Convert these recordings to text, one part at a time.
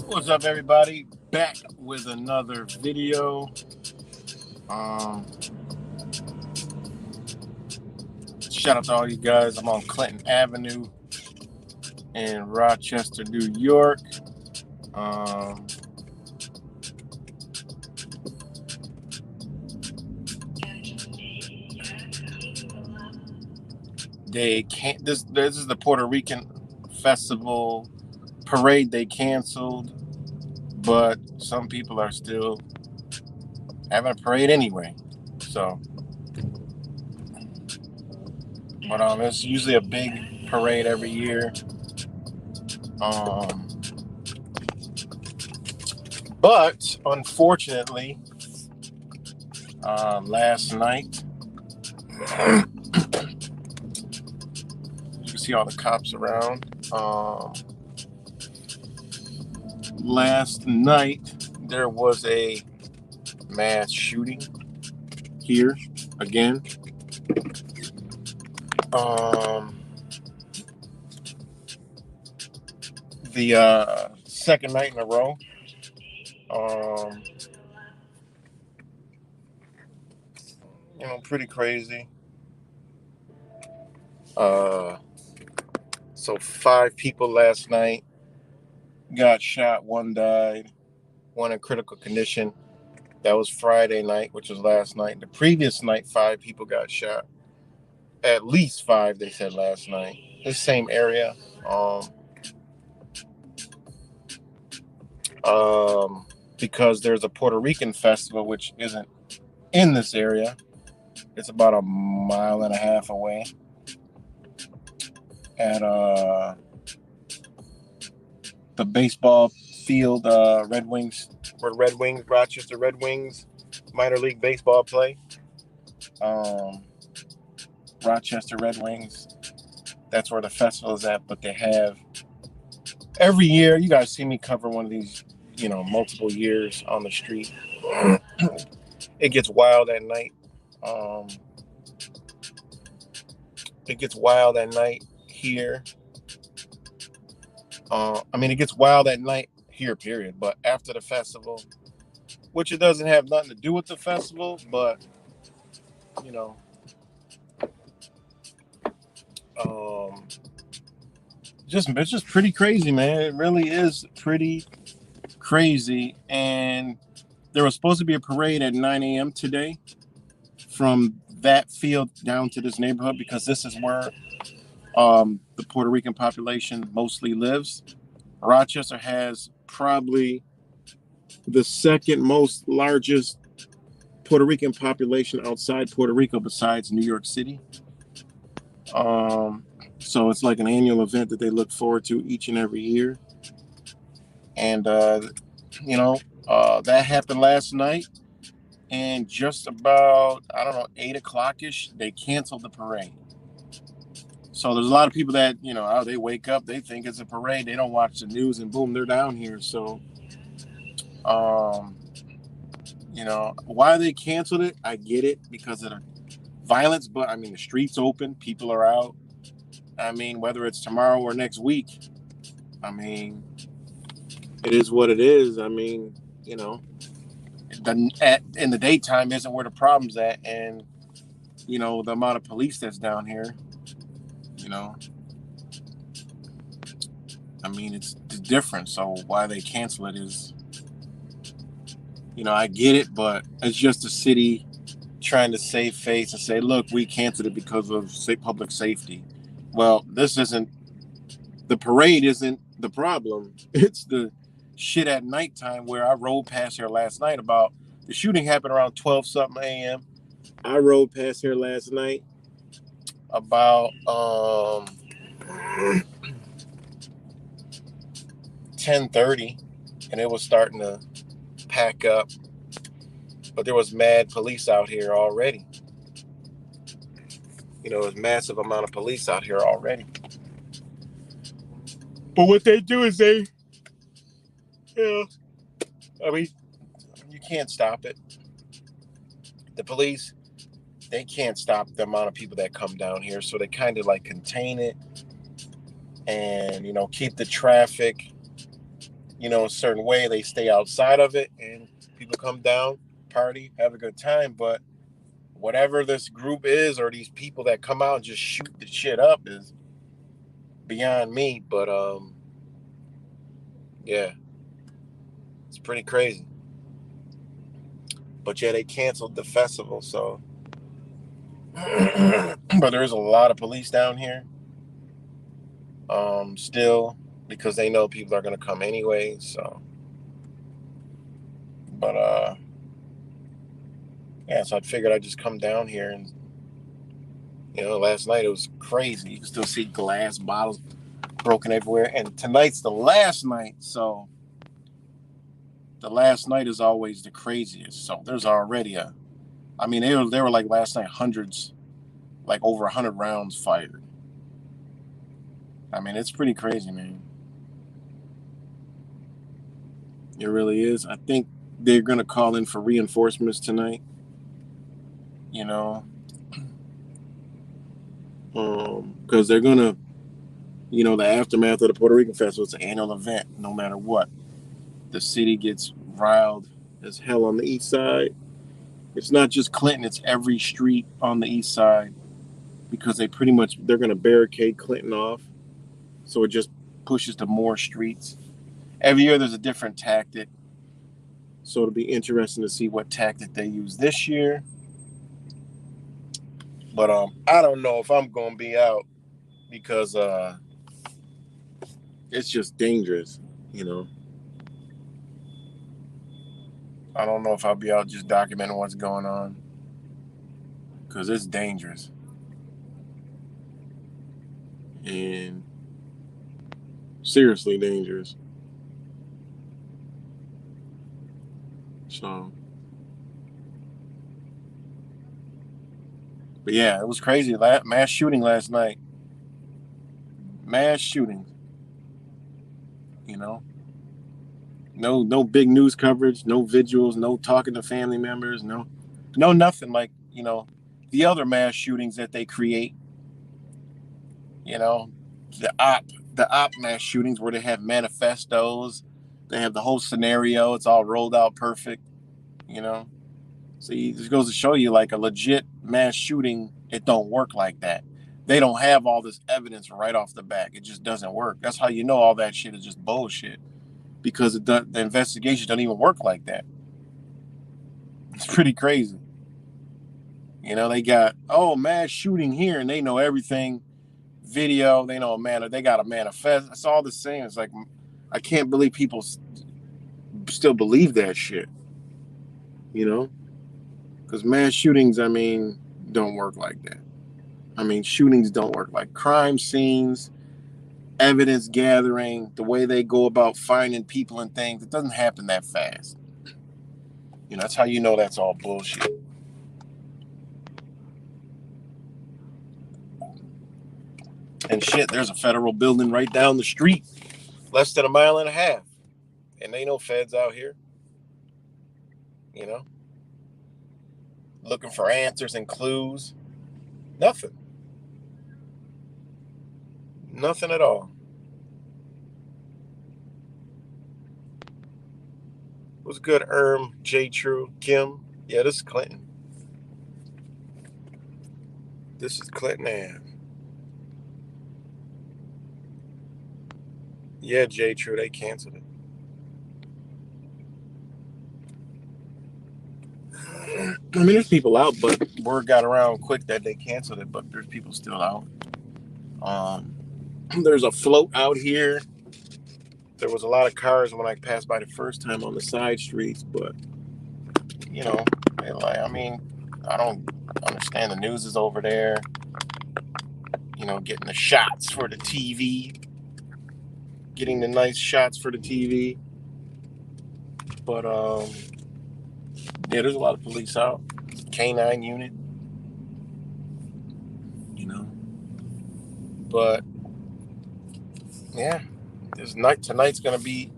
What's up, everybody? Back with another video. Shout out to all you guys. I'm on Clinton Avenue in Rochester, New York. They can't. This is the Puerto Rican festival parade. They canceled, but some people are still having a parade anyway. So, but it's usually a big parade every year. But unfortunately, last night, you can see all the cops around. Last night, there was a mass shooting here again. The second night in a row. Pretty crazy. So 5 people last night got shot. 1 died, 1 in critical condition. That was Friday night, which was last night. The previous night, 5 people got shot. At least 5, they said last night. This same area. Because there's a Puerto Rican festival, which isn't in this area. It's about a 1.5 miles away at the baseball field, Red Wings, where Rochester Red Wings minor league baseball play. Rochester Red Wings, that's where the festival is at. But they have every year, you guys see me cover one of these, multiple years on the street. It gets wild at night. It gets wild at night here. It gets wild at night here, period. But after the festival, which it doesn't have nothing to do with the festival, but, it's just pretty crazy, man. It really is pretty crazy. And there was supposed to be a parade at 9 a.m. today from that field down to this neighborhood because this is where the Puerto Rican population mostly lives. Rochester has probably the second most largest Puerto Rican population outside Puerto Rico besides New York City. So it's like an annual event that they look forward to each and every year. And, that happened last night. And just about, I don't know, 8 o'clock-ish, they canceled the parade. So there's a lot of people that, they wake up, they think it's a parade. They don't watch the news and boom, they're down here. So, why they canceled it, I get it because of the violence. But, I mean, the street's open. People are out. I mean, whether it's tomorrow or next week, I mean, it is what it is. I mean, in the daytime isn't where the problem's at. And, the amount of police that's down here, I mean, it's different. So why they cancel it is, I get it, but it's just the city trying to save face and say, look, we canceled it because of public safety. Well, the parade isn't the problem. It's the shit at nighttime where I rode past here last night about the shooting happened around 12 something a.m. I rode past here last night about 10:30 and it was starting to pack up, but there was mad police out here already. There's a massive amount of police out here already. But what they do is I mean, you can't stop it. The police, they can't stop the amount of people that come down here, so they kind of like contain it and, keep the traffic, a certain way. They stay outside of it and people come down, party, have a good time. But whatever this group is or these people that come out and just shoot the shit up is beyond me. But yeah, it's pretty crazy. But yeah, they canceled the festival, so but there is a lot of police down here still, because they know people are going to come anyway. So but yeah, so I figured I'd just come down here. And last night it was crazy. You can still see glass bottles broken everywhere, and tonight's the last night. So the last night is always the craziest. So there's already they were like last night hundreds, like over 100 rounds fired. I mean, it's pretty crazy, man. It really is. I think they're going to call in for reinforcements tonight, because they're going to, the aftermath of the Puerto Rican Festival, it's an annual event, no matter what. The city gets riled as hell on the east side. It's not just Clinton, it's every street on the east side, because they're going to barricade Clinton off. So it just pushes to more streets. Every year there's a different tactic. So it'll be interesting to see what tactic they use this year. But I don't know if I'm going to be out because it's just dangerous, I don't know if I'll be out just documenting what's going on, because it's dangerous. And seriously dangerous. So, but yeah, it was crazy. Mass shooting last night. Mass shooting. No big news coverage, no vigils, no talking to family members, no nothing like, the other mass shootings that they create. The op mass shootings where they have manifestos, they have the whole scenario, it's all rolled out perfect, So it just goes to show you, like, a legit mass shooting, it don't work like that. They don't have all this evidence right off the bat. It just doesn't work. That's how you know all that shit is just bullshit, because the investigation doesn't even work like that. It's pretty crazy. They got, mass shooting here, and they know everything. Video, they know they got a manifest. It's all the same. It's like, I can't believe people still believe that shit. Because mass shootings, don't work like that. Shootings don't work like crime scenes, evidence gathering, the way they go about finding people and things. It doesn't happen that fast. That's how you know that's all bullshit. And shit, there's a federal building right down the street, less than a mile and a half. And ain't no feds out here. Looking for answers and clues. Nothing. Nothing at all. What's good, J. True, Kim? Yeah, this is Clinton. This is Clinton Ave. Yeah, J. True, they canceled it. There's people out, but word got around quick that they canceled it, but there's people still out. There's a float out here. There was a lot of cars when I passed by the first time on the side streets, but, I don't understand. The news is over there, getting the shots for the TV, getting the nice shots for the TV. But, yeah, there's a lot of police out. K9 unit. But, yeah, tonight's going to be...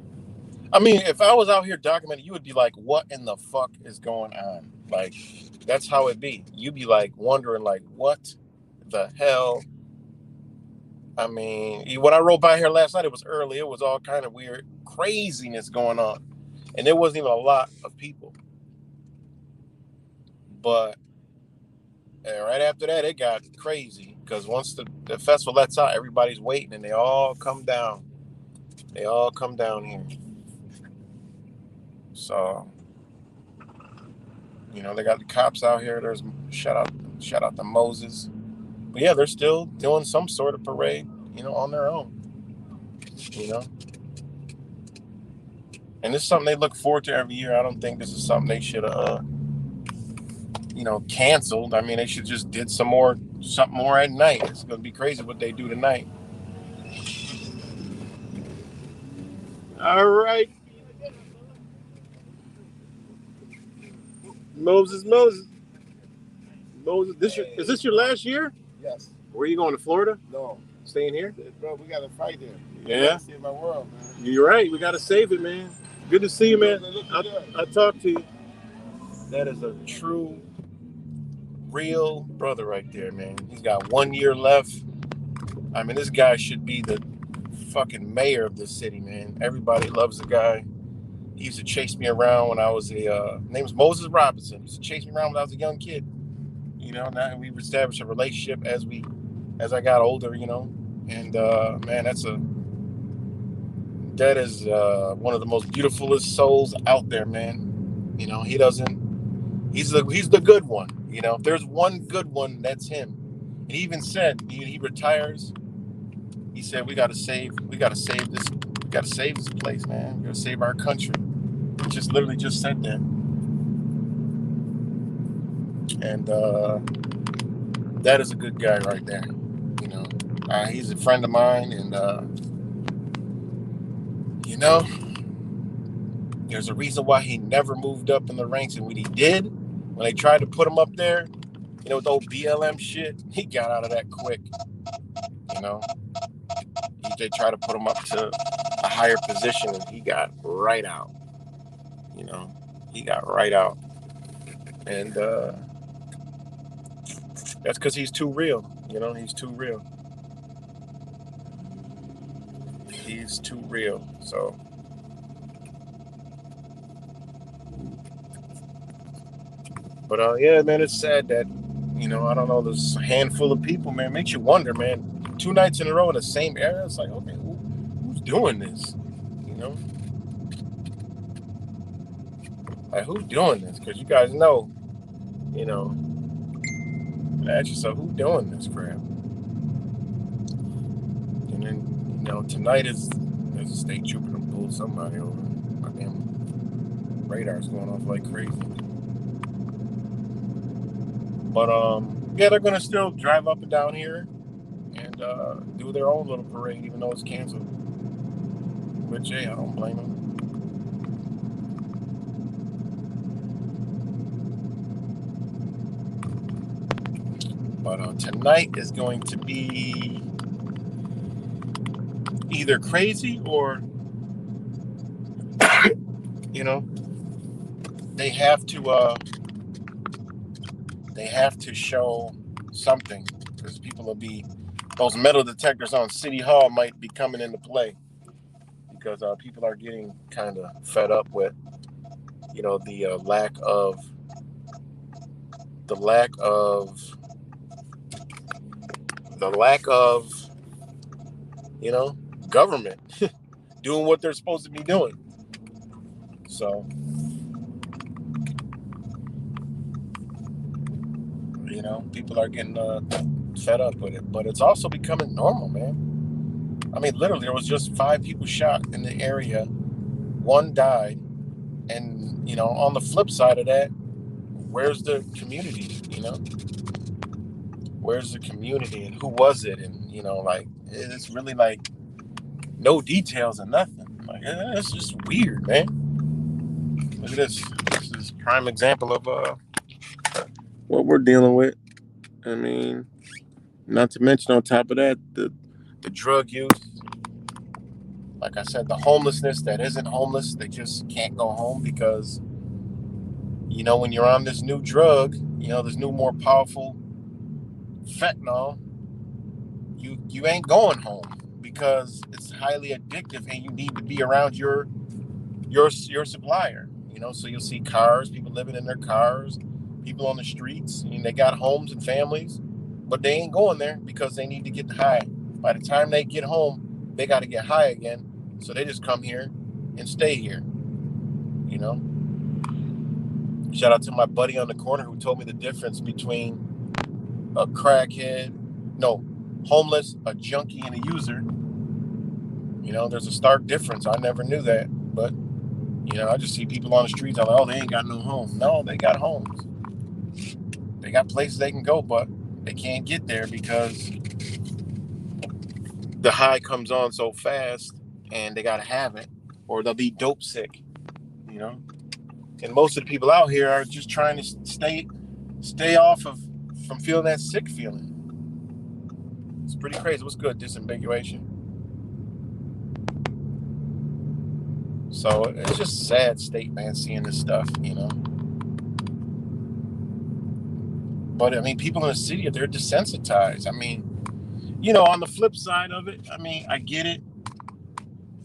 if I was out here documenting, you would be like, what in the fuck is going on? Like, that's how it be. You'd be like wondering, like, what the hell? When I rode by here last night, it was early. It was all kind of weird craziness going on. And there wasn't even a lot of people. But right after that, it got crazy. Because once the festival lets out, everybody's waiting, and they all come down. They all come down here. So, they got the cops out here. There's shout out to Moses. But yeah, they're still doing some sort of parade, on their own. And this is something they look forward to every year. I don't think this is something they should have, canceled. They should just did something more at night. It's gonna be crazy what they do tonight. All right. Moses. Is this your last year? Yes. Where are you going, to Florida? No. Staying here? Bro, we got to fight there. Yeah. Save my world, man. You're right. We got to save it, man. Good to see you, man. I talked to you. That is a true, real brother right there, man. He's got 1 year left. This guy should be the fucking mayor of this city, man. Everybody loves the guy. He used to chase me around when I was name was Moses Robinson. He used to chase me around when I was a young kid. Now we've established a relationship as I got older, and man, that is one of the most beautifulest souls out there, man. He's the good one. If there's one good one, that's him. And he even said, he retires. He said, we gotta save this place, man. We gotta save our country. He literally just said that. And that is a good guy right there. He's a friend of mine, and there's a reason why he never moved up in the ranks. And when he did, when they tried to put him up there, with the old BLM shit, he got out of that quick. They tried to put him up to a higher position, and he got right out. He got right out. And that's because he's too real. He's too real. He's too real. So, but yeah, man, it's sad that I don't know. There's a handful of people, man. Makes you wonder, man. 2 nights in a row in the same area. It's like, okay, who's doing this? Like, who's doing this? Because you guys know, ask yourself, who's doing this crap? And then, tonight there's a state trooper to pull somebody over. My damn radar's going off like crazy. But yeah, they're gonna still drive up and down here and do their own little parade, even though it's canceled. Which, hey, I don't blame them. But tonight is going to be either crazy or, they have to show something, because those metal detectors on City Hall might be coming into play, because people are getting kind of fed up with, the lack of government doing what they're supposed to be doing. So, people are getting fed up with it, but it's also becoming normal, man. I mean, literally, there was just 5 people shot in the area. 1 died. And, on the flip side of that, where's the community, Where's the community, and who was it? And, it's really like no details or nothing. Like, it's just weird, man. Look at this. This is a prime example of what we're dealing with. I mean, not to mention on top of that, the drug use. Like I said, the homelessness that isn't homeless, they just can't go home because, when you're on this new drug, this new more powerful fentanyl, you ain't going home because it's highly addictive and you need to be around your supplier. So you'll see people living in their cars, people on the streets, and they got homes and families, but they ain't going there because they need to get high. By the time they get home, they got to get high again, so they just come here and stay here. Shout out to my buddy on the corner who told me the difference between a homeless, a junkie, and a user. There's a stark difference. I never knew that, but I just see people on the streets. I'm like, oh, they ain't got no home. No, they got homes. They got places they can go, but they can't get there because the high comes on so fast, and they gotta have it, or they'll be dope sick. And most of the people out here are just trying to stay off from feeling that sick feeling. It's pretty crazy. What's good? Disambiguation. So it's just a sad state, man, seeing this stuff, But I mean, people in the city, they're desensitized. I mean, on the flip side of it, I mean, I get it.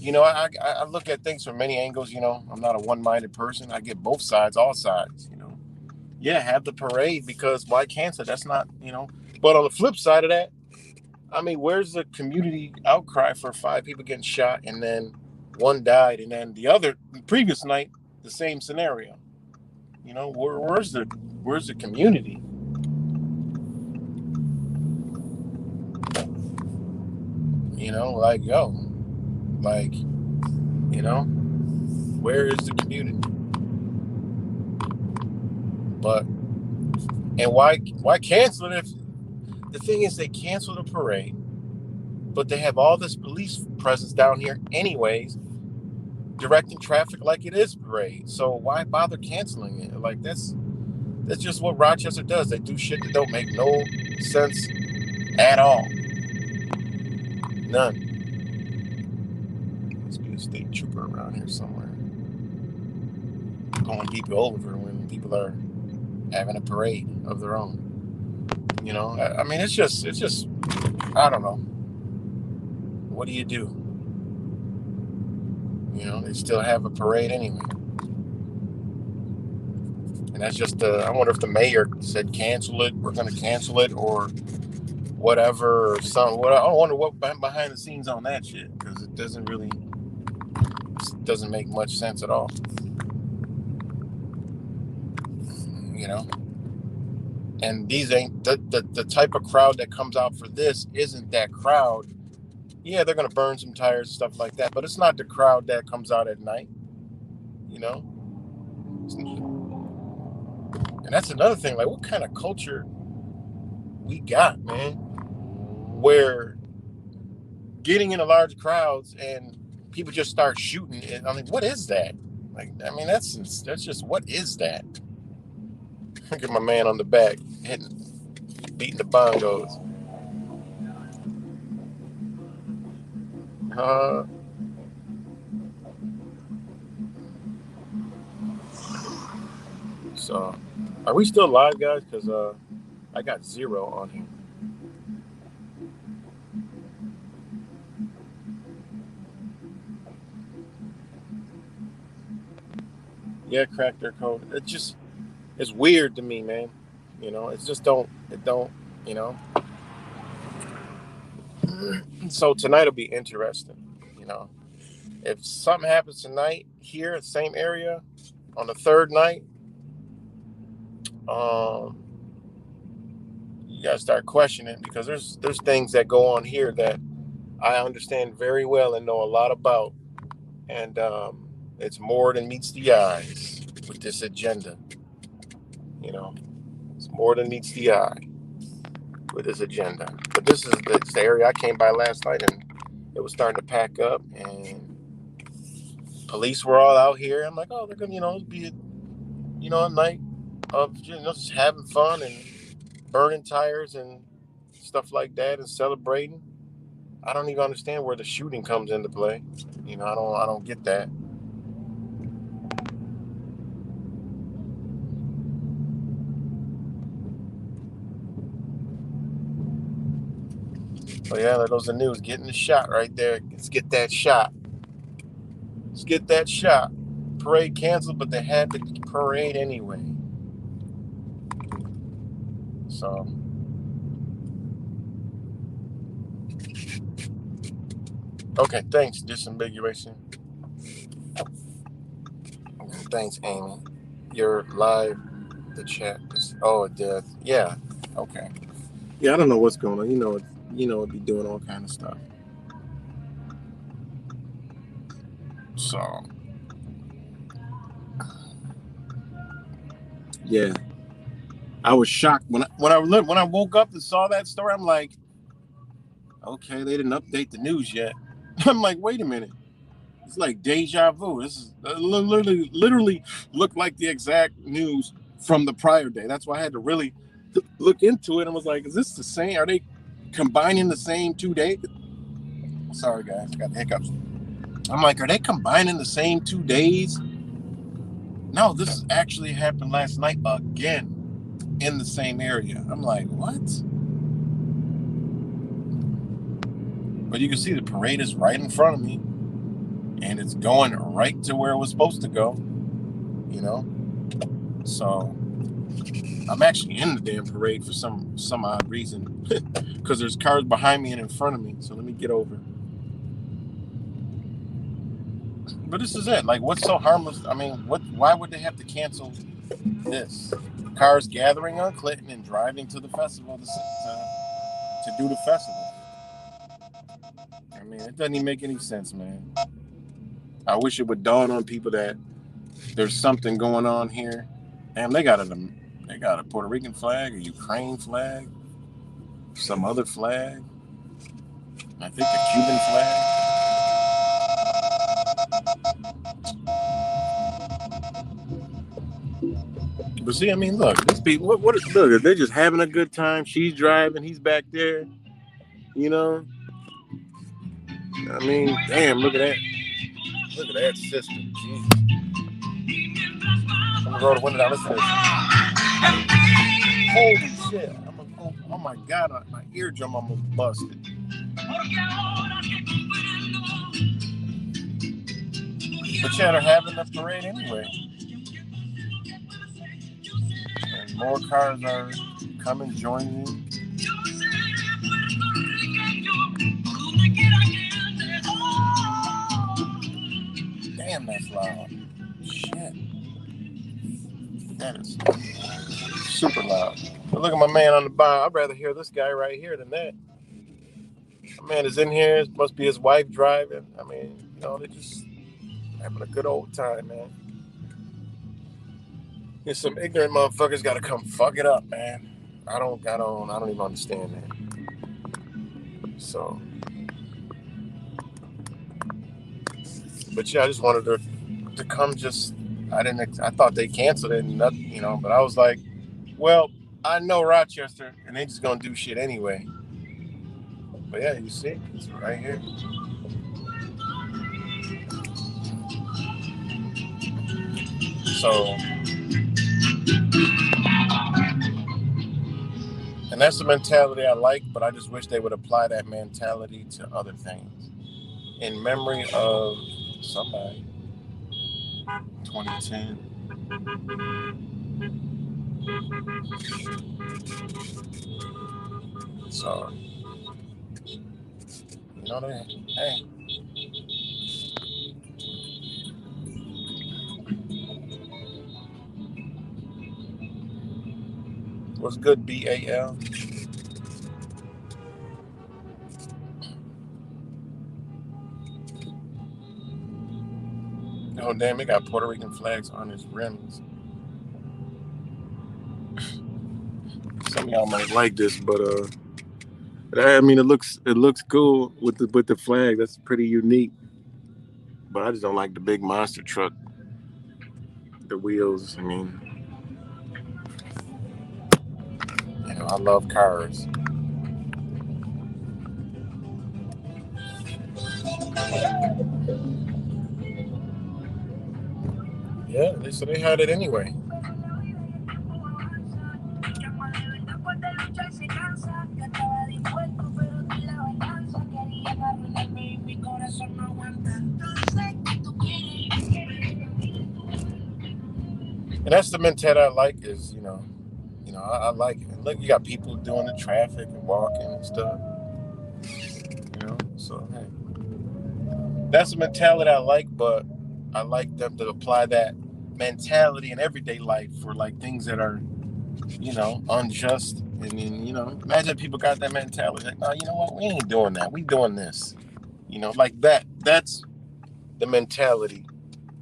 I look at things from many angles. I'm not a one-minded person. I get both sides, all sides. Yeah, have the parade, because why cancel? That's not, But on the flip side of that, I mean, where's the community outcry for 5 people getting shot and then 1 died, and then the previous night, the same scenario? Where's the community? Where is the community? But, and why cancel it if the thing is they cancel the parade, but they have all this police presence down here anyways, directing traffic like it is parade. So why bother canceling it? Like, that's just what Rochester does. They do shit that don't make no sense at all. None. Must be a state trooper around here somewhere, pulling people over when people are having a parade of their own. I mean, it's just, I don't know. What do you do? They still have a parade anyway. And that's just, I wonder if the mayor said cancel it, we're going to cancel it, or whatever, or something. I wonder what behind the scenes on that shit, because it doesn't make much sense at all. And these ain't the type of crowd that comes out for this isn't that crowd. Yeah, they're gonna burn some tires, stuff like that, but it's not the crowd that comes out at night, you know. And that's another thing. Like, what kind of culture we got, man? Where getting into large crowds and people just start shooting. And I mean, what is that? Like, I mean, that's just what is that? Look at my man on the back beating the bongos. So, are we still live, guys? Because I got 0 on here. Yeah, crack their code. It's weird to me, man. You know, it don't, you know. So tonight will be interesting. You know, if something happens tonight here, same area, on the third night, you gotta start questioning, because there's things that go on here that I understand very well and know a lot about, and it's more than meets the eyes with this agenda. You know, it's more than meets the eye with this agenda. But this is the area I came by last night, and it was starting to pack up, and police were all out here. I'm like, oh, they're gonna, be a night of just having fun and burning tires and stuff like that and celebrating. I don't even understand where the shooting comes into play. I don't get that. But yeah, that was the news. Getting the shot right there. Let's get that shot. Let's get that shot. Parade canceled, but they had the parade anyway. So, okay, thanks, disambiguation. Thanks, Amy. You're live. The chat is, oh, it did. Yeah. Okay. Yeah, I don't know what's going on. It'd be doing all kind of stuff. So, yeah, I was shocked when I woke up and saw that story. I'm like, okay, they didn't update the news yet. I'm like, wait a minute. It's like deja vu. This is literally looked like the exact news from the prior day. That's why I had to really look into it and was like, is this the same? Are they combining the same 2 days? Sorry, guys, I got hiccups. I'm like, are they combining the same 2 days? No, this actually happened last night again in the same area. I'm like, what? But you can see the parade is right in front of me, and it's going right to where it was supposed to go, So I'm actually in the damn parade for some odd reason, because there's cars behind me and in front of me. So let me get over. But this is it. Like, what's so harmless? I mean, why would they have to cancel this? Cars gathering on Clinton and driving to the festival to do the festival. I mean, it doesn't even make any sense, man. I wish it would dawn on people that there's something going on here. And they got a Puerto Rican flag, a Ukraine flag, some other flag. I think the Cuban flag. But see, I mean, look, these people, look, they're just having a good time. She's driving, he's back there, I mean, damn, look at that. Look at that system. Jeez. I'm gonna roll the window down. Listen to this. Holy shit. Oh my God, my eardrum almost busted. But yeah, they're having the parade anyway. And more cars are coming, joining in. Damn, that's loud. Shit. That is super loud. But look at my man on the bar. I'd rather hear this guy right here than that. My man is in here. It must be his wife driving. I mean, they're just having a good old time, man. There's some ignorant motherfuckers got to come fuck it up, man. I don't even understand that. So, but yeah, I just wanted to come. I thought they canceled it and nothing, But I was like, well, I know Rochester, and they just gonna do shit anyway. But yeah, you see, it's right here. So, and that's the mentality I like, but I just wish they would apply that mentality to other things. In memory of somebody, 2010. So, hey, what's good, BAL? Oh, damn, it got Puerto Rican flags on its rims. Some of y'all might like this, but I mean, it looks cool with the flag. That's pretty unique. But I just don't like the big monster truck. The wheels. I mean, I love cars. Yeah, so they had it anyway. And that's the mentality I like. I like it. And look, you got people doing the traffic and walking and stuff. So hey, that's the mentality I like. But I like them to apply that mentality in everyday life for like things that are, unjust. And then, imagine people got that mentality. Like, no, you know what? We ain't doing that. We doing this. Like that. That's the mentality,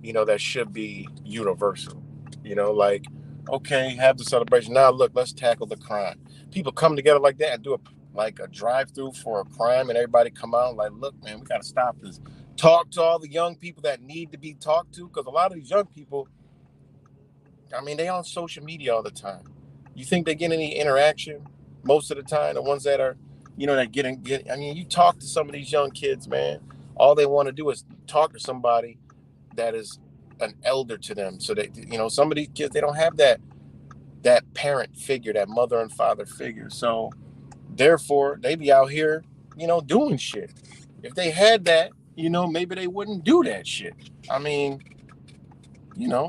that should be universal. Like, okay, have the celebration. Now, look, let's tackle the crime. People come together like that and do a drive-through for a crime, and everybody come out like, look, man, we got to stop this. Talk to all the young people that need to be talked to, because a lot of these young people, I mean, they on social media all the time. You think they get any interaction most of the time? The ones that are, that get. I mean, you talk to some of these young kids, man. All they want to do is talk to somebody that is an elder to them. So they, some of these kids, they don't have that parent figure, that mother and father figure. So therefore, they be out here, doing shit. If they had that, maybe they wouldn't do that shit. I mean,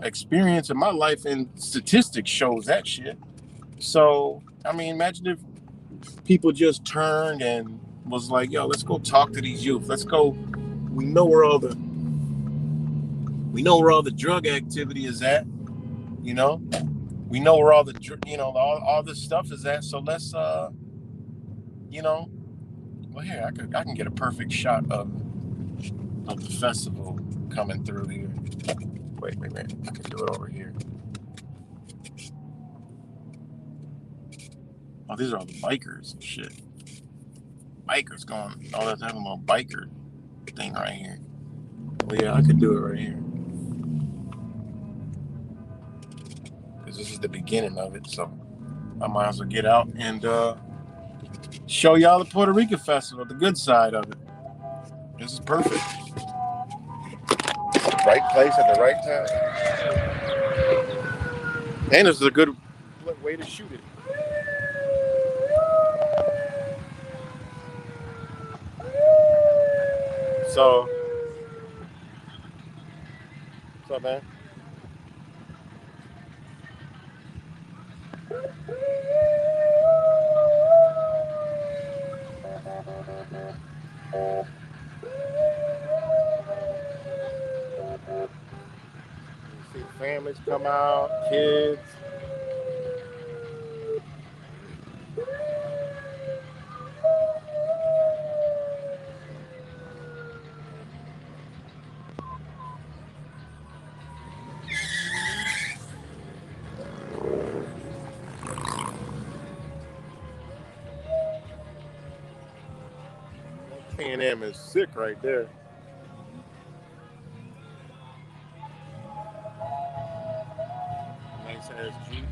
experience in my life and statistics shows that shit. So, I mean, imagine if people just turned and was like, yo, let's go talk to these youth. Let's go. We know where all the drug activity is at, you know. We know where all the all this stuff is at. So let's well, here I can get a perfect shot of the festival coming through here. Wait. I can do it over here. Oh, these are all the bikers and shit. Bikers going. Oh, that's having a little biker thing right here. Well, yeah, I could do it right here. Because this is the beginning of it, so I might as well get out and show y'all the Puerto Rican festival, the good side of it. This is perfect. Right place at the right time. And this is a good way to shoot it. So, what's up, man? You see families come out, kids. Pan Am is sick right there. Nice ass Jeep.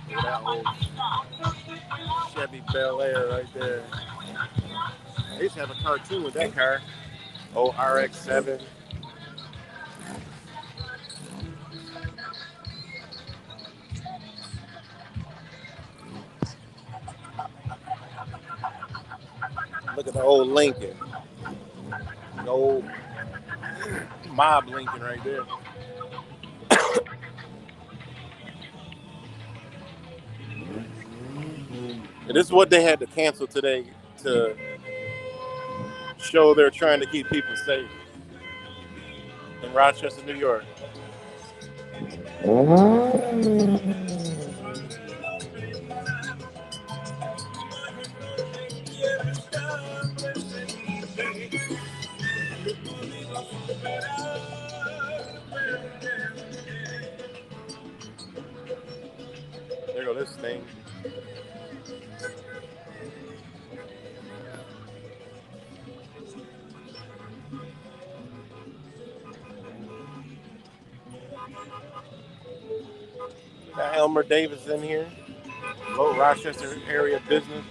Look at that old Chevy Bel Air right there. I used to have a cartoon with that car. Old RX-7. Look at the old Lincoln. The old mob Lincoln right there. And this is what they had to cancel today to show they're trying to keep people safe in Rochester, New York. There go this thing. Got Elmer Davis in here. Low Rochester area business.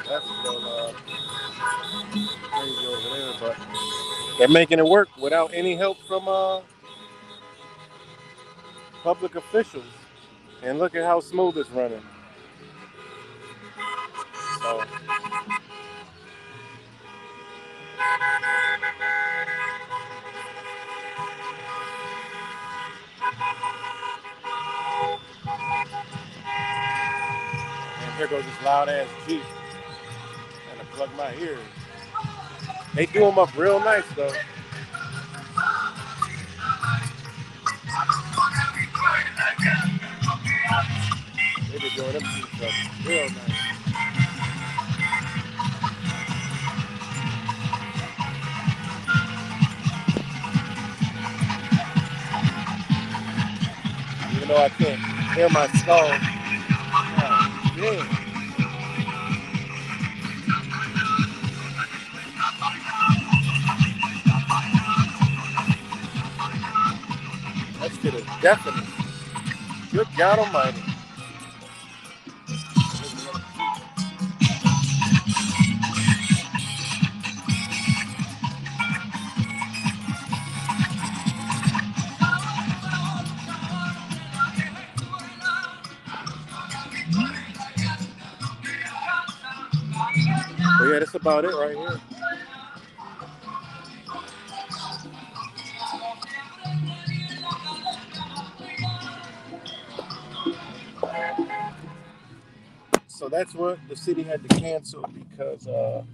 That's a little crazy over there, but they're making it work without any help from public officials. And look at how smooth it's running. So and here goes this loud ass Jeep. And to plug my ears. They do them up real nice though. They be doing them Jeeps up real nice. Even though I can't hear my skull. Oh, yeah. That shit is deafening. Good God Almighty. But yeah, that's about it right here. So that's what the city had to cancel because, of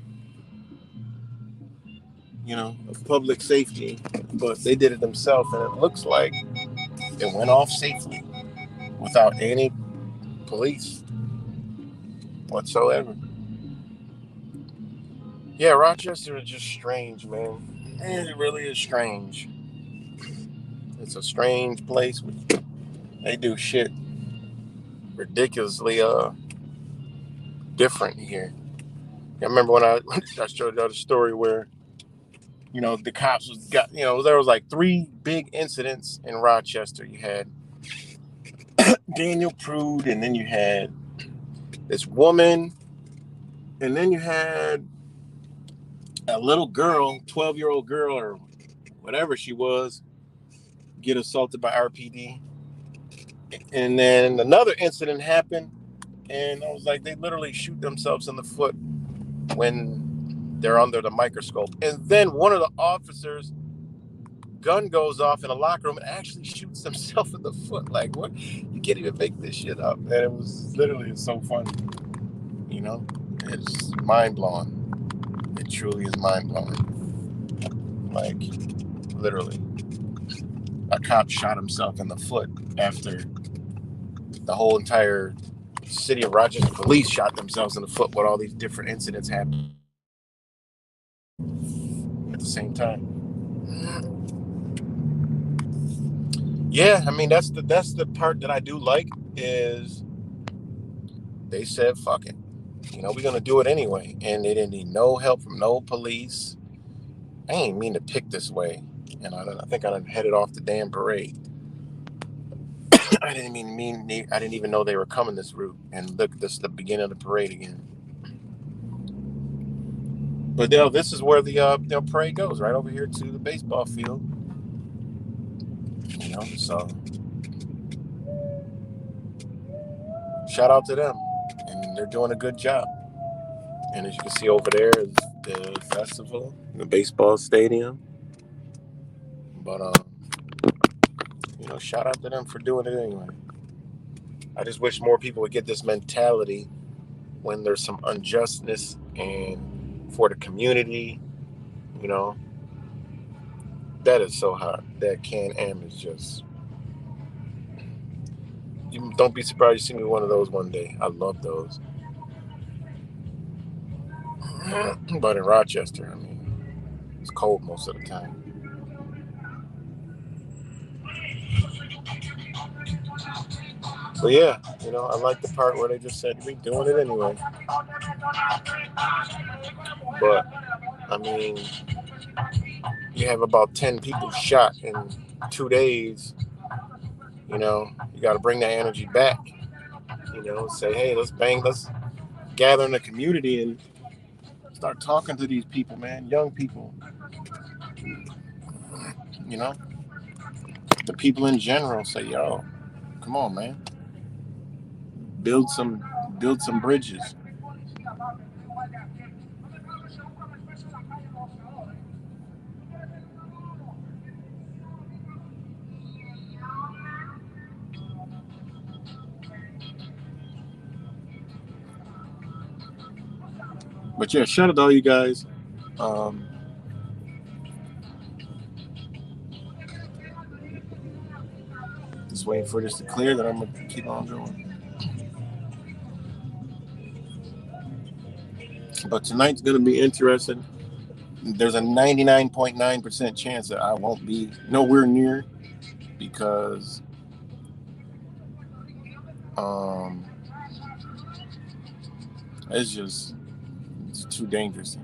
public safety. But they did it themselves, and it looks like it went off safely without any police whatsoever. Yeah, Rochester is just strange, man. And it really is strange. It's a strange place. They do shit ridiculously different here. I remember when I showed you the story where the cops there was like 3 big incidents in Rochester. You had Daniel Prude, and then you had this woman, and then you had a little girl, 12-year-old girl or whatever she was, get assaulted by RPD. And then another incident happened, and I was like, they literally shoot themselves in the foot when they're under the microscope. And then one of the officers gun goes off in a locker room and actually shoots himself in the foot. Like, what? You can't even make this shit up. And it was literally so funny. You know, it's mind blowing. It truly is mind blowing. Like, literally, a cop shot himself in the foot after the whole entire city of Rochester police shot themselves in the foot with all these different incidents happening at the same time. Yeah, I mean that's the part that I do like is they said fuck it, we're gonna do it anyway, and they didn't need no help from no police. I ain't mean to pick this way, and I think I done headed off the damn parade. I didn't even know they were coming this route, and look, this is the beginning of the parade again. But this is where the parade goes, right over here to the baseball field. So shout out to them, and they're doing a good job. And as you can see over there is the festival, the baseball stadium. But shout out to them for doing it anyway. I just wish more people would get this mentality when there's some unjustness and for the community. That is so hot. That Can-Am is just. You don't be surprised you see me one of those one day. I love those. But in Rochester, I mean, it's cold most of the time. But yeah, I like the part where they just said, we doing it anyway. But, I mean, you have about 10 people shot in 2 days. You got to bring that energy back. Say, hey, let's gather in the community and start talking to these people, man, young people. The people in general say, yo, come on, man. Build some bridges. But yeah, shout out to all you guys. Just waiting for this to clear, then I'm gonna keep on going. But tonight's gonna be interesting. There's a 99.9% chance that I won't be nowhere near because it's too dangerous.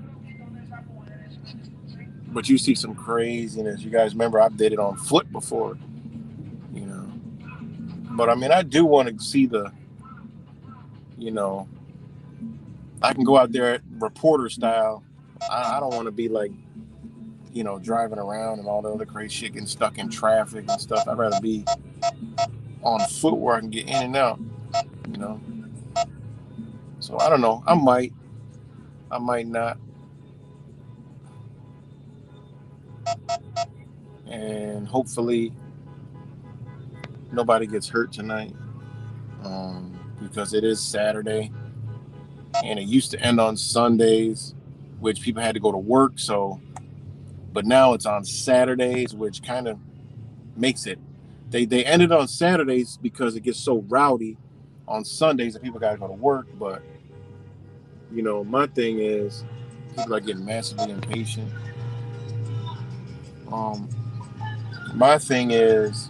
But you see some craziness. You guys remember I did it on foot before, But I mean, I do want to see I can go out there reporter style. I don't want to be like, driving around and all the other crazy shit, getting stuck in traffic and stuff. I'd rather be on foot where I can get in and out, So I don't know. I might not. And hopefully nobody gets hurt tonight, because it is Saturday and it used to end on Sundays, which people had to go to work. But now it's on Saturdays, which kind of makes it. They ended on Saturdays because it gets so rowdy on Sundays that people got to go to work. But my thing is, people are getting massively impatient. My thing is,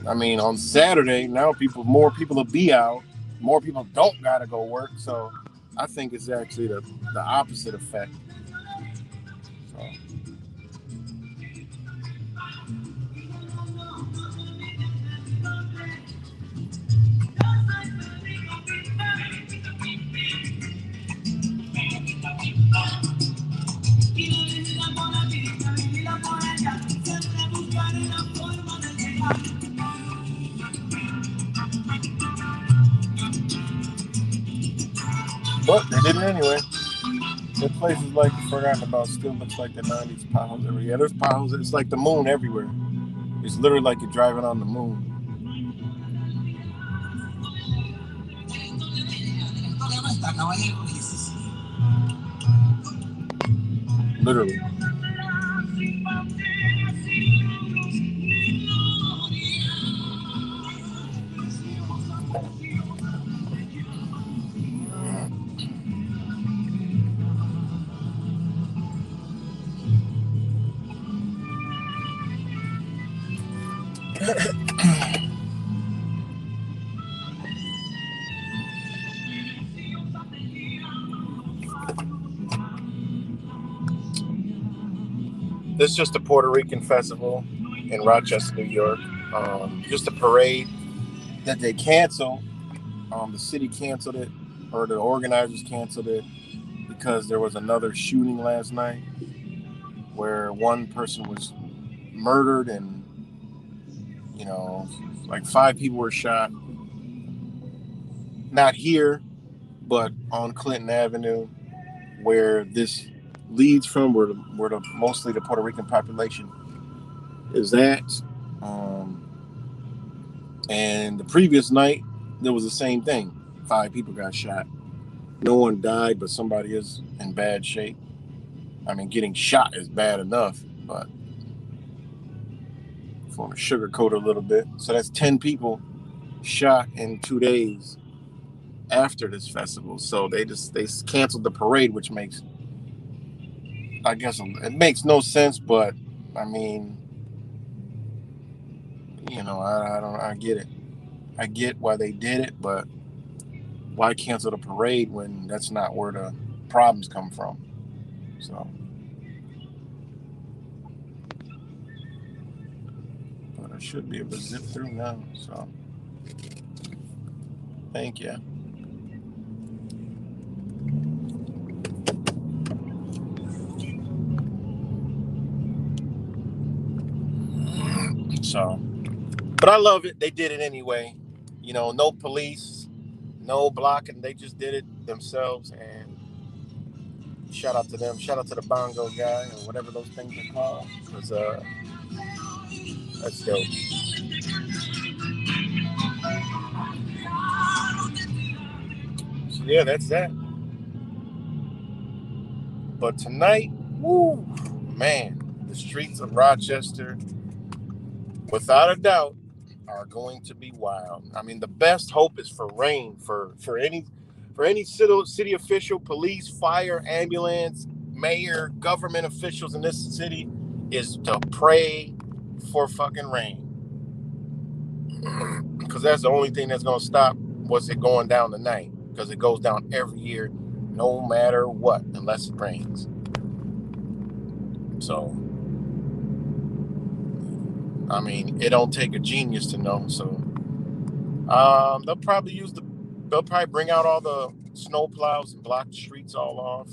I mean, on Saturday now more people will be out. More people don't gotta go work. So I think it's actually the opposite effect. So. But they did it anyway. It's places like forgotten about still looks like the '90s potholes everywhere. Yeah, there's potholes. It's like the moon everywhere. It's literally like you're driving on the moon. Literally. This is just a Puerto Rican festival in Rochester, New York. Just a parade that they canceled. The city canceled it, or the organizers canceled it because there was another shooting last night where one person was murdered and, you know, like 5 people were shot. Not here, but on Clinton Avenue, where this leads from, where the mostly the Puerto Rican population is at. Um, and the previous night, there was the same thing. 5 people got shot. No one died, but somebody is in bad shape. I mean, getting shot is bad enough, but if you want to sugarcoat it a little bit, so that's 10 people shot in 2 days after this festival. So they canceled the parade, which makes, I guess, it makes no sense. But I mean, I get it. I get why they did it, but why cancel the parade when that's not where the problems come from? So, but I should be able to zip through now. So, thank you. So, but I love it. They did it anyway. No police, no blocking. They just did it themselves. And shout out to them. Shout out to the bongo guy or whatever those things are called. Because that's dope. So yeah, that's that. But tonight, woo, man, the streets of Rochester, without a doubt, are going to be wild. I mean, the best hope is for rain for any city official, police, fire, ambulance, mayor, government officials in this city is to pray for fucking rain, because that's the only thing that's going to stop what's it going down tonight, because it goes down every year no matter what, unless it rains. So I mean, it don't take a genius to know. So they'll probably bring out all the snow plows and block the streets all off.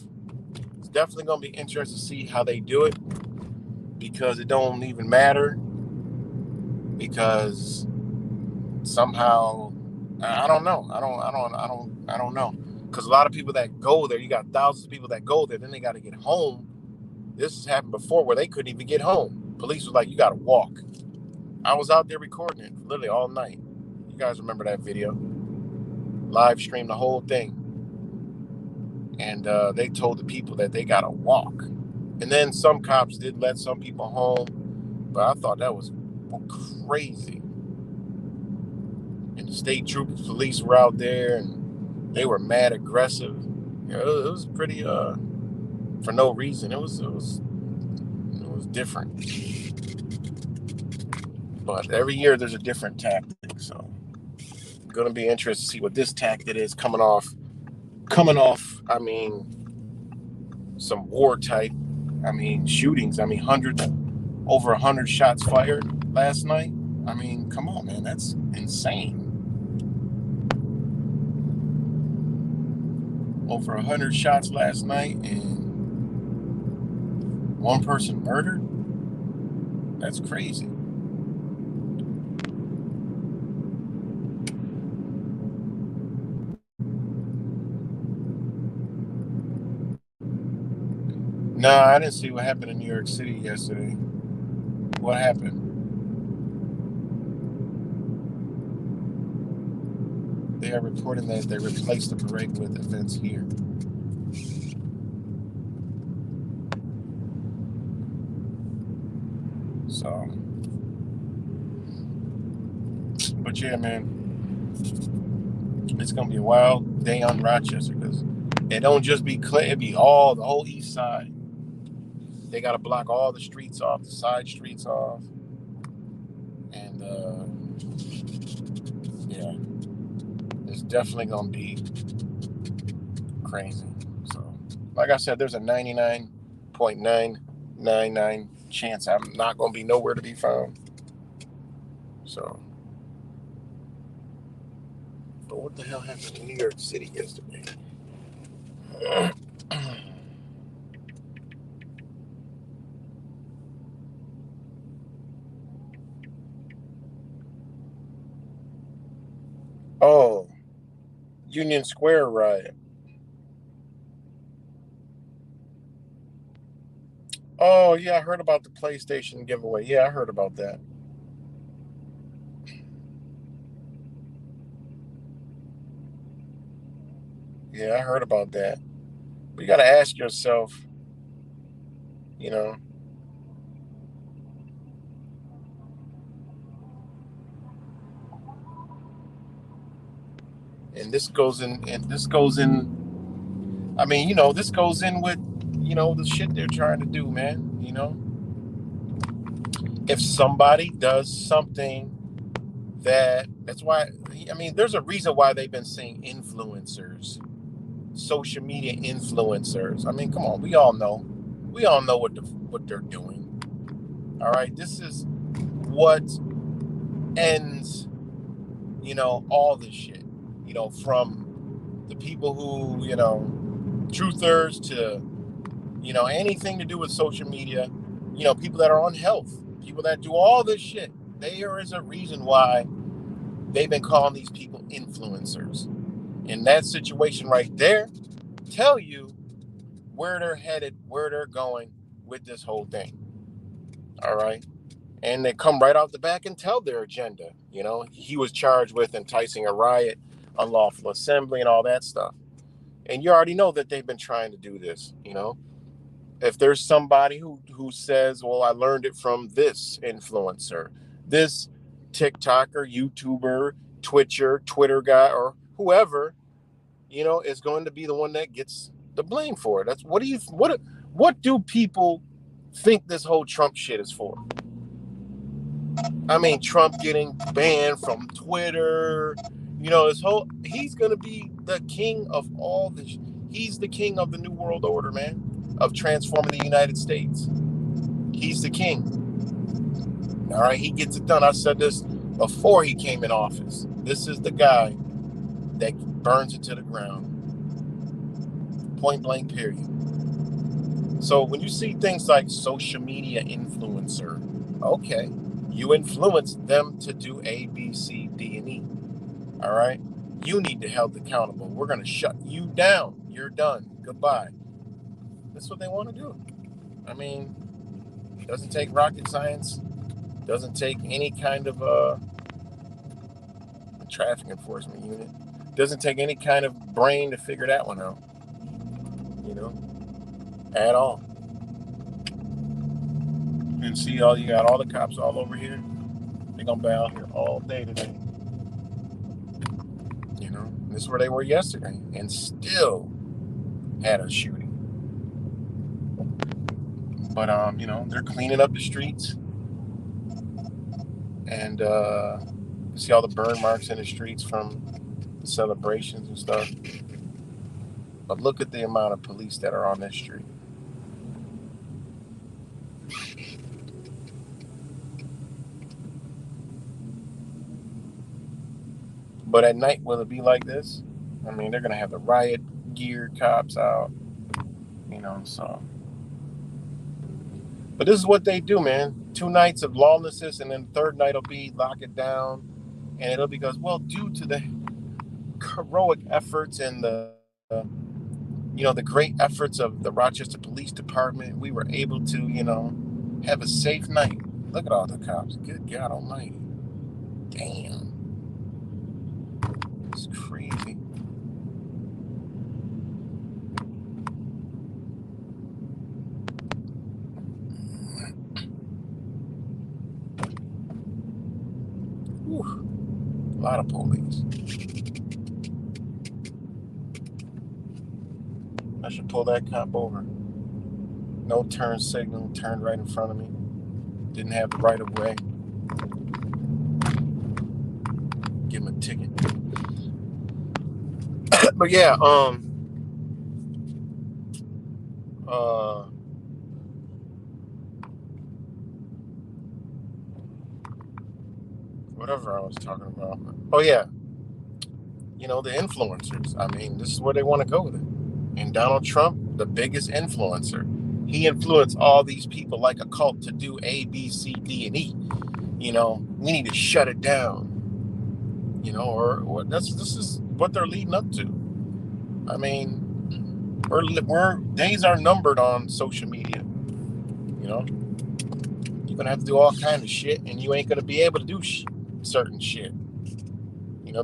It's definitely gonna be interesting to see how they do it, because it don't even matter, because somehow I don't know. I don't know. Because a lot of people that go there, you got thousands of people that go there, then they got to get home. This has happened before where they couldn't even get home. Police was like, "You got to walk." I was out there recording it literally all night. You guys remember that video? Live streamed the whole thing. And they told the people that they got to walk. And then some cops did let some people home, but I thought that was crazy. And the state troopers, police were out there, and they were mad aggressive. It was pretty for no reason. It was different. But every year there's a different tactic, so I'm gonna be interested to see what this tactic is coming off. I mean, some war type. I mean, shootings. I mean, over 100 shots fired last night. I mean, come on, man, that's insane. Over 100 shots last night, and one person murdered. That's crazy. No, I didn't see what happened in New York City yesterday. What happened? They are reporting that they replaced the parade with events here. So, but yeah, man, it's gonna be a wild day on Rochester because it don't just be Clinton, it be all the whole east side. They got to block all the streets off, the side streets off, and yeah, it's definitely gonna be crazy. So, like I said, there's a 99.999 chance I'm not gonna be nowhere to be found. So, but what the hell happened in New York City yesterday? Oh, Union Square riot. Oh yeah, I heard about the PlayStation giveaway. Yeah, I heard about that. Yeah, I heard about that. But you got to ask yourself, you know, and this goes in, and this goes in. I mean, this goes in with, the shit they're trying to do, man. If somebody does something that's why, I mean, there's a reason why they've been saying influencers, social media influencers. I mean, come on, we all know what they're doing. All right, this is what ends, all this shit. From the people who, truthers to, anything to do with social media. People that are on health, people that do all this shit. There is a reason why they've been calling these people influencers. In that situation right there, tell you where they're headed, where they're going with this whole thing. All right. And they come right out the back and tell their agenda. He was charged with enticing a riot, unlawful assembly, and all that stuff. And you already know that they've been trying to do this. If there's somebody who says, well, I learned it from this influencer, this TikToker, YouTuber, Twitcher, Twitter guy, or whoever, is going to be the one that gets the blame for it. That's what do people think this whole Trump shit is for? I mean, Trump getting banned from Twitter, he's gonna be the king of all this. He's the king of the New World Order, man, of transforming the United States. He's the king. All right, he gets it done. I said this before he came in office. This is the guy that burns it to the ground. Point blank, period. So when you see things like social media influencer, okay, you influence them to do A, B, C, D, and E. All right, you need to be held accountable. We're going to shut you down. You're done. Goodbye. That's what they want to do. I mean, it doesn't take rocket science. Doesn't take any kind of traffic enforcement unit. Doesn't take any kind of brain to figure that one out. At all. And see, you got all the cops all over here. They're gonna be out here all day today. This is where they were yesterday, and still had a shooting. But they're cleaning up the streets, and see all the burn marks in the streets from the celebrations and stuff. But look at the amount of police that are on this street. But at night, will it be like this? I mean, they're gonna have the riot gear cops out, so. But this is what they do, man. 2 nights of lawlessness, and then the third night will be lock it down. And it'll be because, well, due to the heroic efforts and the the great efforts of the Rochester Police Department, we were able to, have a safe night. Look at all the cops. Good God Almighty. Damn. It's crazy. Whew. A lot of police. I should pull that cop over. No turn signal, turned right in front of me. Didn't have the right of way. Give him a ticket. But yeah, whatever I was talking about. Oh yeah, the influencers. I mean, this is where they want to go with it. And Donald Trump, the biggest influencer, he influenced all these people like a cult to do A, B, C, D, and E. We need to shut it down. Or this is what they're leading up to. I mean, we're days are numbered on social media. You're gonna have to do all kind of shit, and you ain't gonna be able to do certain shit.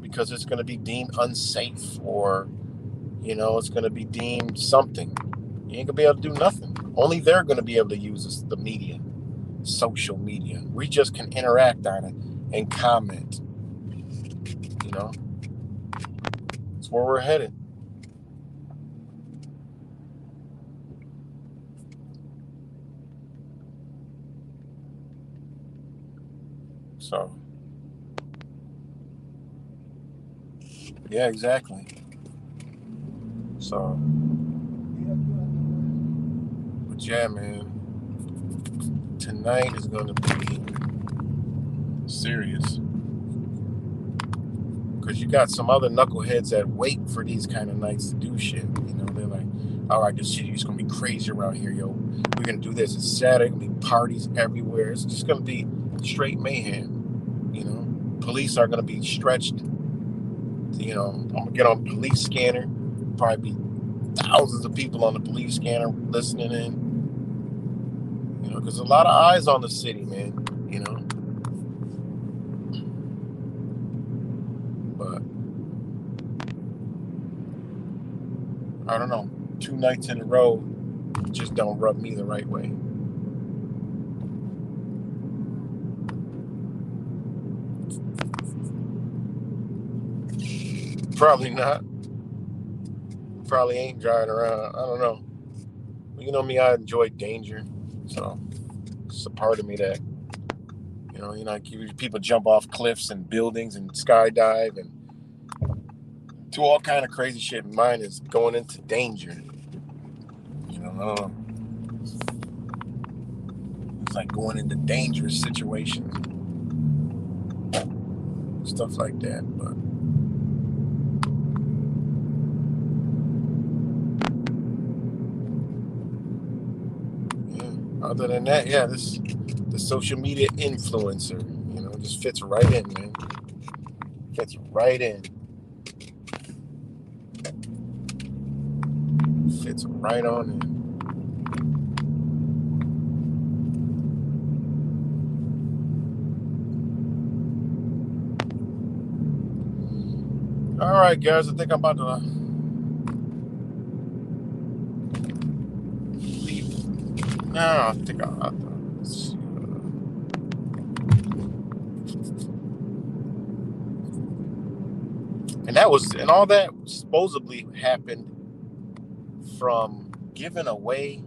Because it's gonna be deemed unsafe, or it's gonna be deemed something. You ain't gonna be able to do nothing. Only they're gonna be able to use the media, social media. We just can interact on it and comment. It's where we're headed. So, yeah, exactly. So, but yeah, man, tonight is going to be serious. Because you got some other knuckleheads that wait for these kind of nights to do shit. They're like, all right, this shit is going to be crazy around here, yo. We're going to do this. It's Saturday. Going to be parties everywhere. It's just going to be straight mayhem. Police are going to be stretched. I'm going to get on police scanner. Probably be thousands of people on the police scanner listening in. Because a lot of eyes on the city, man. But I don't know. 2 nights in a row just don't rub me the right way. Probably not. Probably ain't driving around. I don't know. You know me, I enjoy danger. So it's a part of me that, people jump off cliffs and buildings and skydive and do all kind of crazy shit. Mine is going into danger. I don't know. It's like going into dangerous situations. Stuff like that. But other than that, yeah, the social media influencer, just fits right in, man. Fits right in. Fits right on in. All right, guys, I think I'm about to leave. No, I think I'll and all that supposedly happened from giving away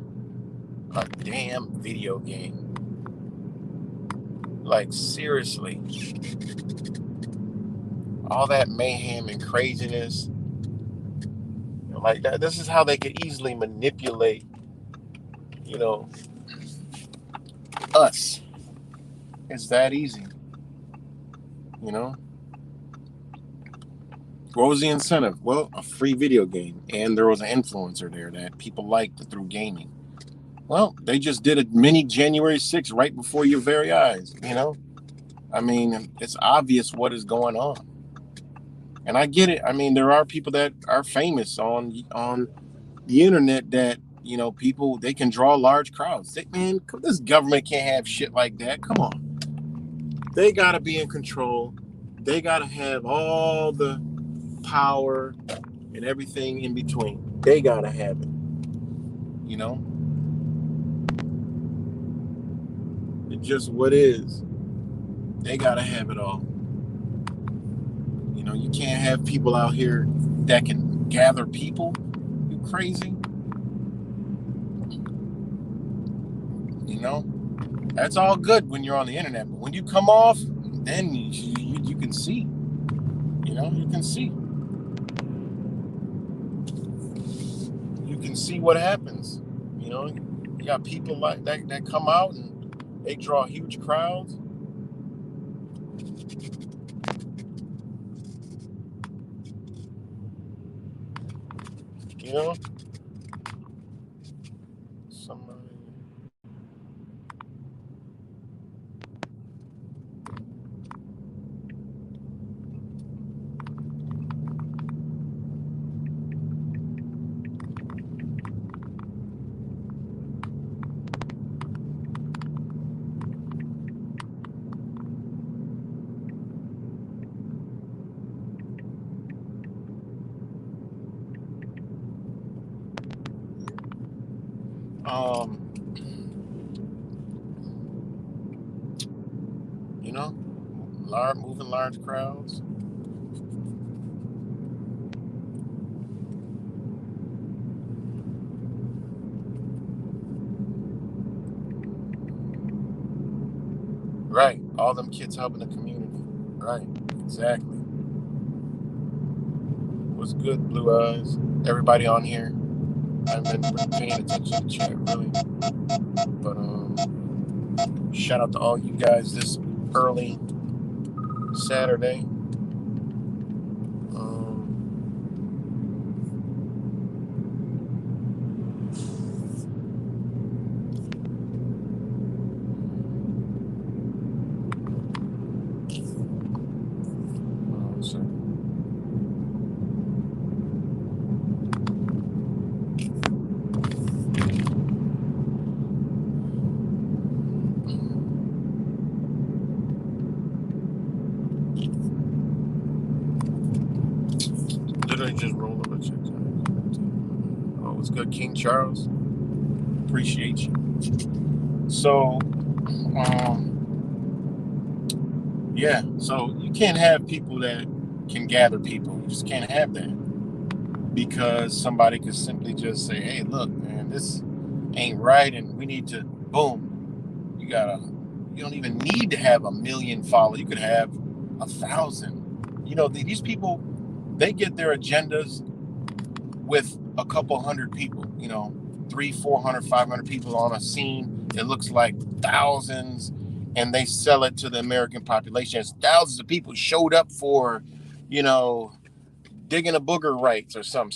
a damn video game. Like, seriously. All that mayhem and craziness. Like that. This is how they could easily manipulate, us. It's that easy. What was the incentive? Well, a free video game. And there was an influencer there that people liked through gaming. Well, they just did a mini January 6th right before your very eyes, I mean, it's obvious what is going on. And I get it. I mean, there are people that are famous on the internet that people they can draw large crowds. Man, this government can't have shit like that. Come on, they gotta be in control. They gotta have all the power and everything in between. They gotta have it. It's just what is. They gotta have it all. You can't have people out here that can gather people. You crazy? That's all good when you're on the internet, but when you come off, then you can see. You can see. You can see what happens. You got people like that come out and they draw huge crowds. Somebody. Moving large crowds. Right. All them kids helping the community. Right. Exactly. What's good, Blue Eyes? Everybody on here. I haven't been paying attention to chat really. But shout out to all you guys this early Saturday. Literally just rolled over check. Oh, what's good, King Charles? Appreciate you. So, yeah. So you can't have people that can gather people. You just can't have that because somebody could simply just say, "Hey, look, man, this ain't right, and we need to." Boom. You don't even need to have 1 million followers. You could have 1,000. These people, they get their agendas with a couple hundred people, 300, 400, 500 people on a scene. It looks like thousands, and they sell it to the American population as thousands of people showed up for, digging a booger rights or some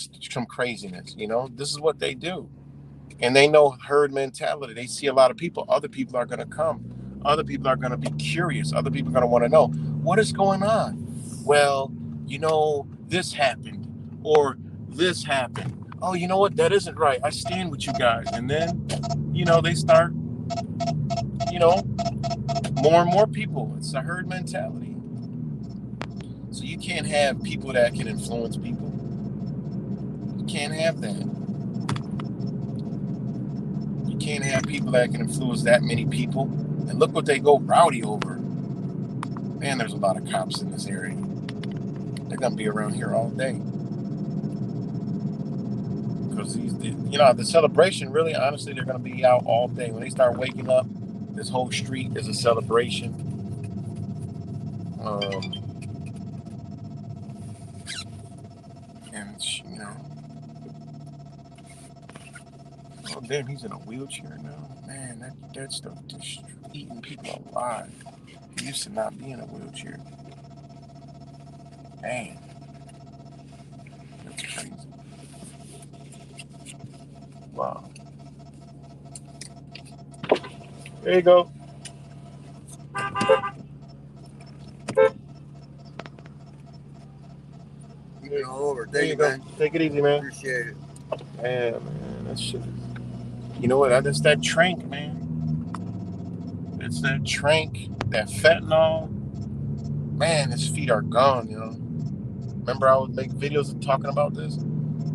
craziness. This is what they do. And they know herd mentality. They see a lot of people. Other people are going to come. Other people are going to be curious. Other people are going to want to know, what is going on? Well, this happened. Or this happened. Oh, you know what? That isn't right. I stand with you guys. And then, they start, more and more people. It's a herd mentality. So you can't have people that can influence people. You can't have that. You can't have people that can influence that many people. And look what they go rowdy over. Man, there's a lot of cops in this area. They're going to be around here all day. Because the celebration, really, honestly, they're going to be out all day. When they start waking up, this whole street is a celebration. And, oh, damn, he's in a wheelchair now. Man, that stuff just eating people alive. He used to not be in a wheelchair. Man, that's crazy. Wow. There you go. Over. Thank you, man. Take it easy, man. Appreciate it. Yeah, man, that shit. You know what? That's that trank, man. It's that trank, that fentanyl. Man, his feet are gone, you know. Remember, I would make videos of talking about this?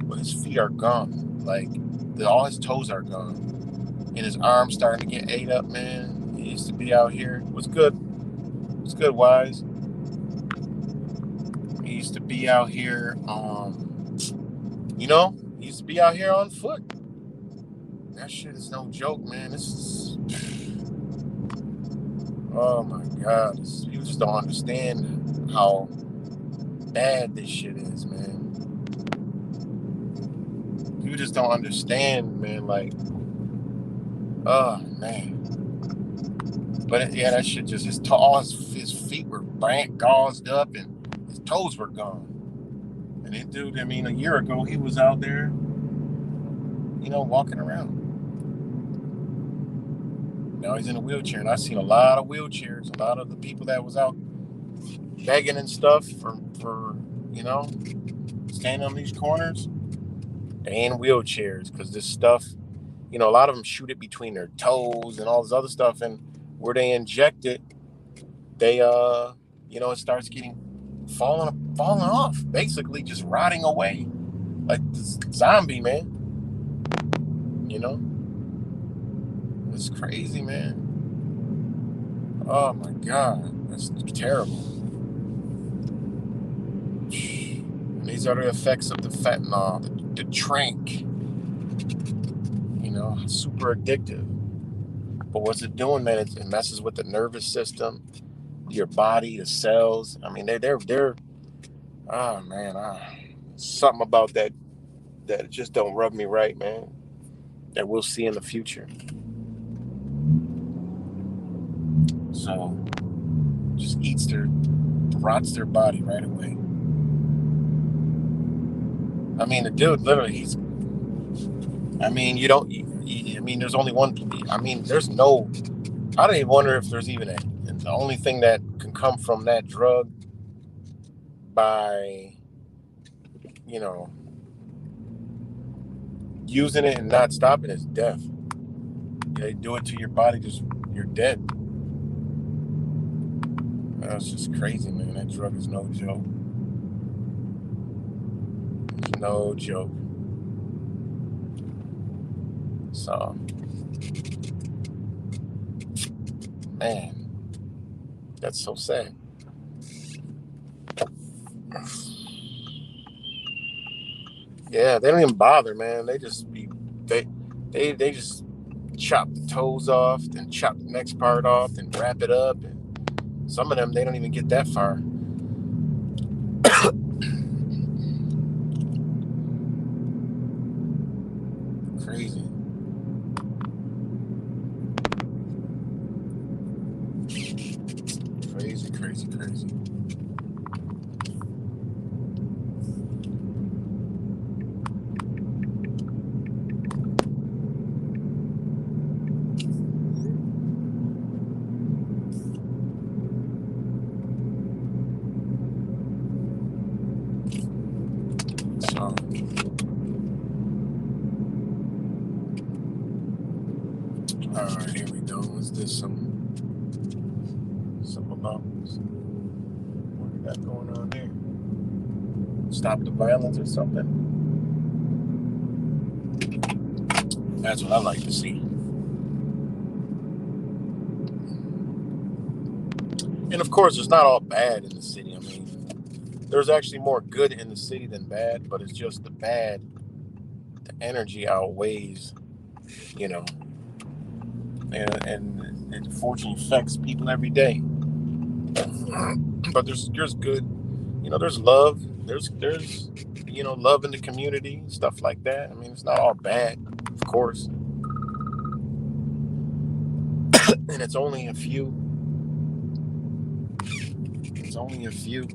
Well, his feet are gone. Like, all his toes are gone. And his arms starting to get ate up, man. He used to be out here. What's good? What's good, Wise? He used to be out here, he used to be out here on foot. That shit is no joke, man. This is, oh my God. You just don't understand how bad this shit is, man. You just don't understand, man. Like, oh man. But yeah, that shit just his feet were gauzed up and his toes were gone. And that dude, I mean, a year ago he was out there, walking around. Now he's in a wheelchair, and I've seen a lot of wheelchairs. A lot of the people that was out begging and stuff for standing on these corners, they in wheelchairs because this stuff, a lot of them shoot it between their toes and all this other stuff, and where they inject it, they it starts getting falling off, basically just rotting away like this zombie, man. It's crazy, man. Oh my God, that's terrible. And these are the effects of the fentanyl, the trank. Super addictive. But what's it doing, man? It messes with the nervous system, your body, the cells. I mean, they're. Oh man, something about that just don't rub me right, man. That we'll see in the future. So, just rots their body right away. I mean, the dude literally, there's only one. I mean, there's no. I don't even wonder if there's even and the only thing that can come from that drug by, using it and not stopping is death. They do it to your body, you're dead. That's just crazy, man. That drug is no joke. It's no joke. So, man, that's so sad. Yeah, they don't even bother, man. They just they just chop the toes off, then chop the next part off, then wrap it up. And some of them, they don't even get that far. Crazy. Crazy, crazy, crazy. So, all right, here we go. Is this some about what we got going on here? Stop the violence or something? That's what I like to see. And of course, it's not all bad in the city. I mean, there's actually more good in the city than bad, but it's just the bad, the energy outweighs, and it unfortunately affects people every day. But there's good, there's love, there's love in the community, stuff like that. I mean, it's not all bad, of course, and it's only a few. It's only a few,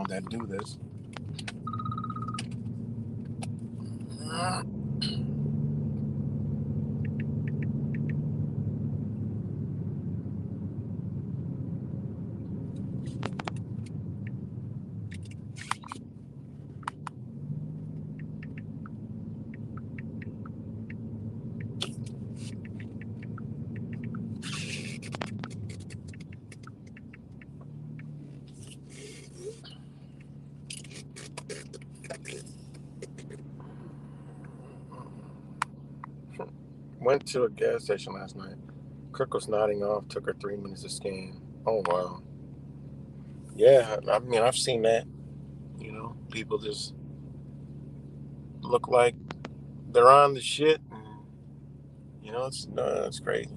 that do this. Went to a gas station last night. Kirk was nodding off. Took her 3 minutes to scan. Oh wow. Yeah, I mean I've seen that. People just look like they're on the shit. It's crazy.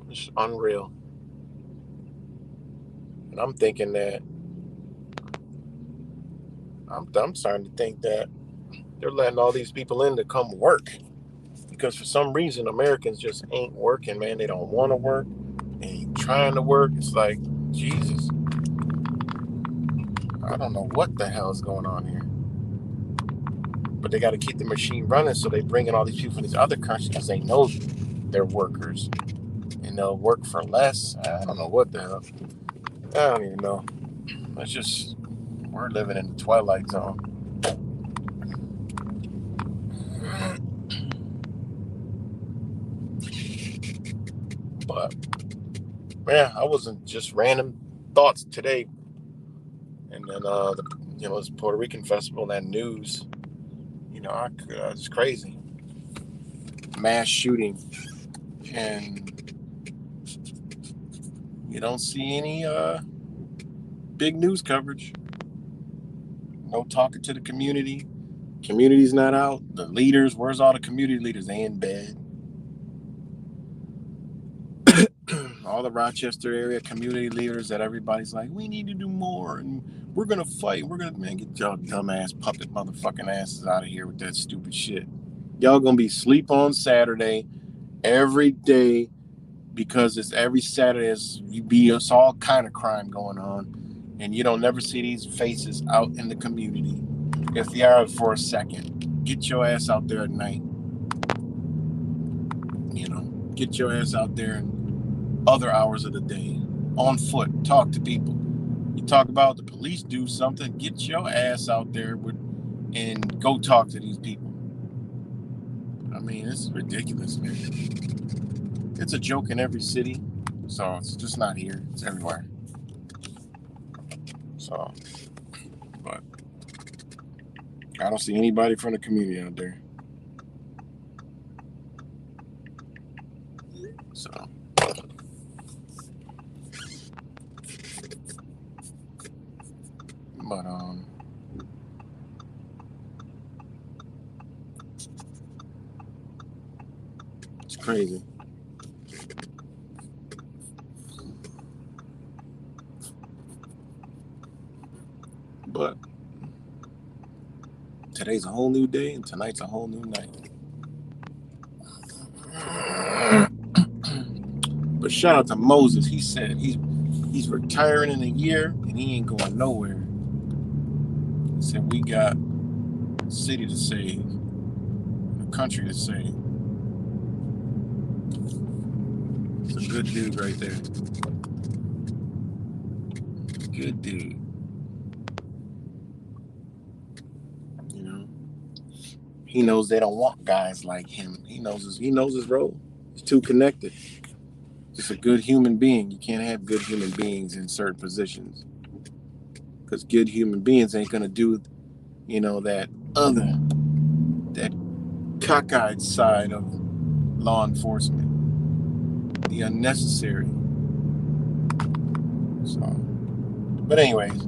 It's unreal. And I'm thinking that I'm starting to think that they're letting all these people in to come work because for some reason Americans just ain't working, man. They don't want to work. They ain't trying to work. It's like Jesus. I don't know what the hell is going on here. But they got to keep the machine running, so they bring in all these people from these other countries because they know they're workers and they'll work for less. I don't know what the hell. I don't even know. We're living in the twilight zone. But yeah, I wasn't just random thoughts today. And then this Puerto Rican festival and that news. It's crazy. Mass shooting, and you don't see any big news coverage. No talking to the community. Community's not out. The leaders, where's all the community leaders? They in bed. All the Rochester area community leaders that everybody's like, we need to do more and we're gonna fight. Man, get y'all dumbass puppet motherfucking asses out of here with that stupid shit. Y'all gonna be asleep on Saturday every day because it's every Saturday. It's all kind of crime going on, and you don't never see these faces out in the community. If they are for a second, get your ass out there at night. Get your ass out there in other hours of the day, on foot. Talk to people. You talk about the police do something, get your ass out there and go talk to these people. I mean, this is ridiculous, man. It's a joke in every city, so it's just not here. It's everywhere. So, but I don't see anybody from the community out there. So, but it's crazy. But today's a whole new day, and tonight's a whole new night. But shout out to Moses. He said he's retiring in a year, and he ain't going nowhere. He said we got a city to save, a country to save. It's a good dude right there. Good dude. He knows they don't want guys like him. He knows his role. He's too connected. Just a good human being. You can't have good human beings in certain positions. Because good human beings ain't gonna do, that cockeyed side of law enforcement. The unnecessary. So, but anyways.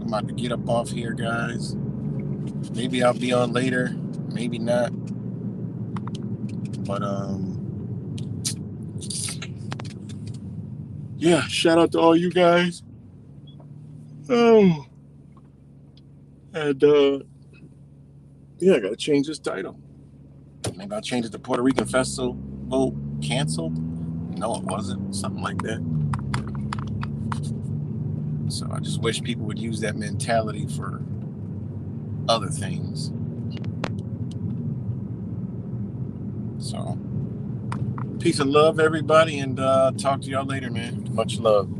I'm about to get up off here, guys. Maybe I'll be on later. Maybe not. But, yeah, shout out to all you guys. Oh. And, yeah, I gotta change this title. Maybe I'll change it to Puerto Rican Festival canceled. No, it wasn't. Something like that. So I just wish people would use that mentality for other things. So, peace and love, everybody, and talk to y'all later, man. Much love.